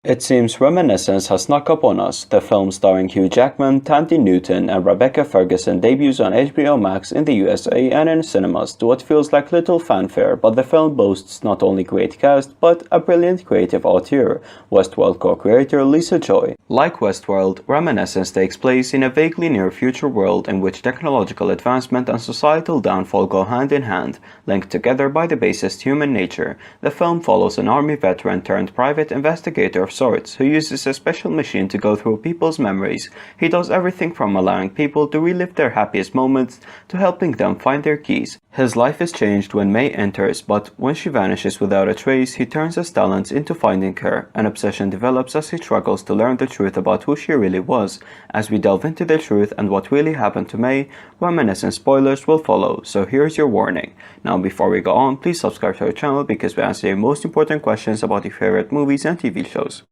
It seems Reminiscence has snuck up on us. The film starring Hugh Jackman, Tandy Newton, and Rebecca Ferguson debuts on HBO Max in the USA and in cinemas to what feels like little fanfare, but the film boasts not only great cast, but a brilliant creative auteur, Westworld co-creator Lisa Joy. Like Westworld, Reminiscence takes place in a vaguely near-future world in which technological advancement and societal downfall go hand in hand, linked together by the basest human nature. The film follows an army veteran turned private investigator of sorts, who uses a special machine to go through people's memories. He does everything from allowing people to relive their happiest moments to helping them find their keys. His life is changed when May enters, but when she vanishes without a trace, he turns his talents into finding her. An obsession develops as he struggles to learn the truth about who she really was. As we delve into the truth and what really happened to May, Reminiscence spoilers will follow, so here's your warning. Now before we go on, please subscribe to our channel because we answer your most important questions about your favorite movies and TV shows.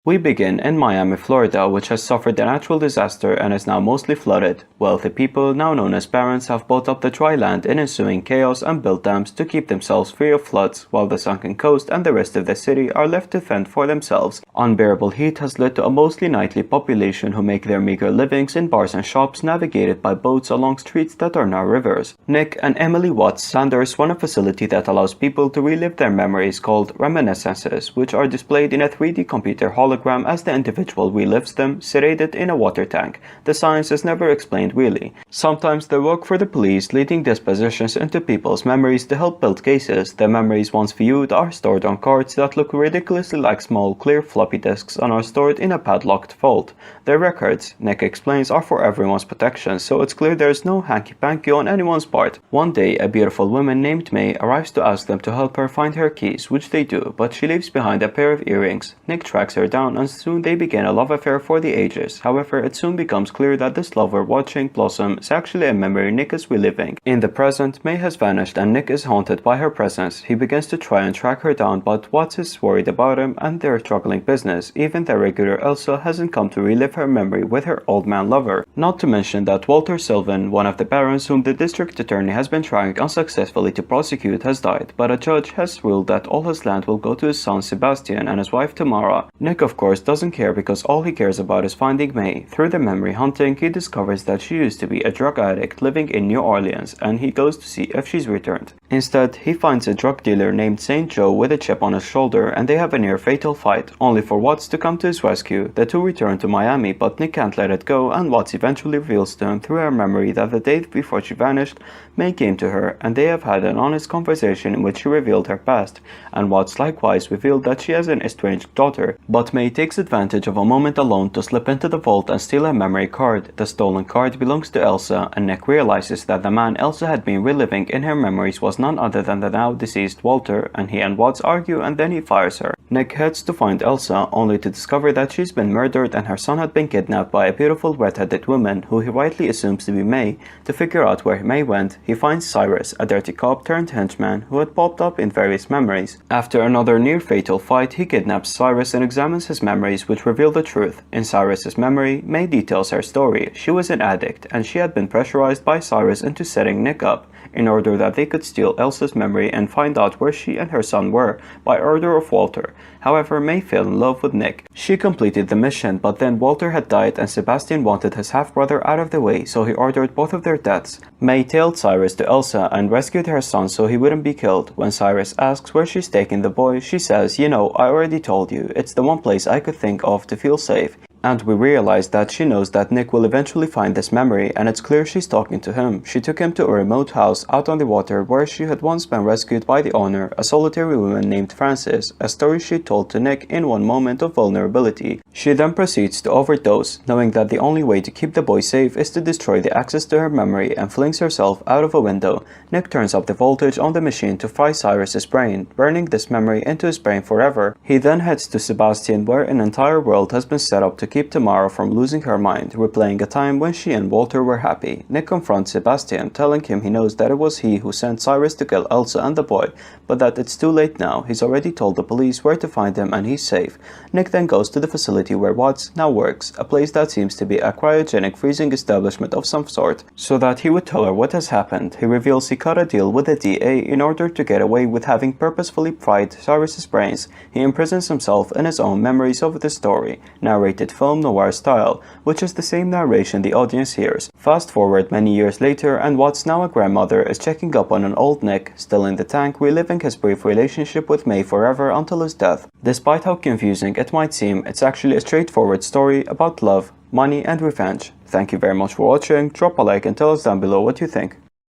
We begin in Miami, Florida, which has suffered a natural disaster and is now mostly flooded. Wealthy people, now known as barons, have bought up the dry land in ensuing chaos and built dams to keep themselves free of floods, while the sunken coast and the rest of the city are left to fend for themselves. Unbearable heat has led to a mostly nightly population who make their meager livings in bars and shops navigated by boats along streets that are now rivers. Nick and Emily Watts Sanders run a facility that allows people to relive their memories called Reminiscences, which are displayed in a 3D computer hologram as the individual relives them, sedated in a water tank. The science is never explained really. Sometimes they work for the police, leading dispositions into people's memories to help build cases. The memories once viewed are stored on cards that look ridiculously like small clear floppy disks and are stored in a padlocked vault. The records, Nick explains, are for everyone's protection, so it's clear there is no hanky-panky on anyone's part. One day, a beautiful woman named May arrives to ask them to help her find her keys, which they do, but she leaves behind a pair of earrings. Nick tracks her down and soon they begin a love affair for the ages. However, it soon becomes clear that this love we're watching blossom is actually a memory Nick is reliving. In the present, May has vanished and Nick is haunted by her presence. He begins to try and track her down, but Watts is worried about him and their struggling business. Even the regular Elsa hasn't come to relive her memory with her old man lover. Not to mention that Walter Sylvan, one of the barons whom the district attorney has been trying unsuccessfully to prosecute, has died, but a judge has ruled that all his land will go to his son Sebastian and his wife Tamara. Nick of course doesn't care because all he cares about is finding May. Through the memory hunting, he discovers that she used to be a drug addict living in New Orleans and he goes to see if she's returned. Instead, he finds a drug dealer named Saint Joe with a chip on his shoulder and they have a near fatal fight, only for Watts to come to his rescue. The two return to Miami, but Nick can't let it go and Watts eventually reveals to him through her memory that the day before she vanished, May came to her and they have had an honest conversation in which she revealed her past, and Watts likewise revealed that she has an estranged daughter. But May takes advantage of a moment alone to slip into the vault and steal a memory card. The stolen card belongs to Elsa, and Nick realizes that the man Elsa had been reliving in her memories was none other than the now deceased Walter, and he and Watts argue and then he fires her. Nick heads to find Elsa, only to discover that she's been murdered and her son had been kidnapped by a beautiful red-headed woman who he rightly assumes to be May. To figure out where May went, he finds Cyrus, a dirty cop turned henchman who had popped up in various memories. After another near-fatal fight, he kidnaps Cyrus and examines his memories, which reveal the truth. In Cyrus's memory, May details her story. She was an addict, and she had been pressurized by Cyrus into setting Nick up in order that they could steal Elsa's memory and find out where she and her son were by order of Walter. However, May fell in love with Nick. She completed the mission, but then Walter had died and Sebastian wanted his half-brother out of the way, so he ordered both of their deaths. May tailed Cyrus to Elsa and rescued her son so he wouldn't be killed. When Cyrus asks where she's taking the boy, she says, "You know, I already told you, it's the one place I could think of to feel safe." And we realize that she knows that Nick will eventually find this memory, and it's clear she's talking to him. She took him to a remote house out on the water where she had once been rescued by the owner, a solitary woman named Frances, a story she told to Nick in one moment of vulnerability. She then proceeds to overdose, knowing that the only way to keep the boy safe is to destroy the access to her memory, and flings herself out of a window. Nick turns up the voltage on the machine to fry Cyrus's brain, burning this memory into his brain forever. He then heads to Sebastian, where an entire world has been set up to keep Tamara from losing her mind, replaying a time when she and Walter were happy. Nick confronts Sebastian, telling him he knows that it was he who sent Cyrus to kill Elsa and the boy, but that it's too late now. He's already told the police where to find him and he's safe. Nick then goes to the facility where Watts now works, a place that seems to be a cryogenic freezing establishment of some sort, so that he would tell her what has happened. He reveals he cut a deal with the DA in order to get away with having purposefully fried Cyrus's brains. He imprisons himself in his own memories of the story, narrated film noir style, which is the same narration the audience hears. Fast forward many years later, and Watts, now a grandmother, is checking up on an old Nick, still in the tank, reliving his brief relationship with May forever until his death. Despite how confusing it might seem, it's actually a straightforward story about love, money and revenge. Thank you very much for watching. Drop a like and tell us down below what you think.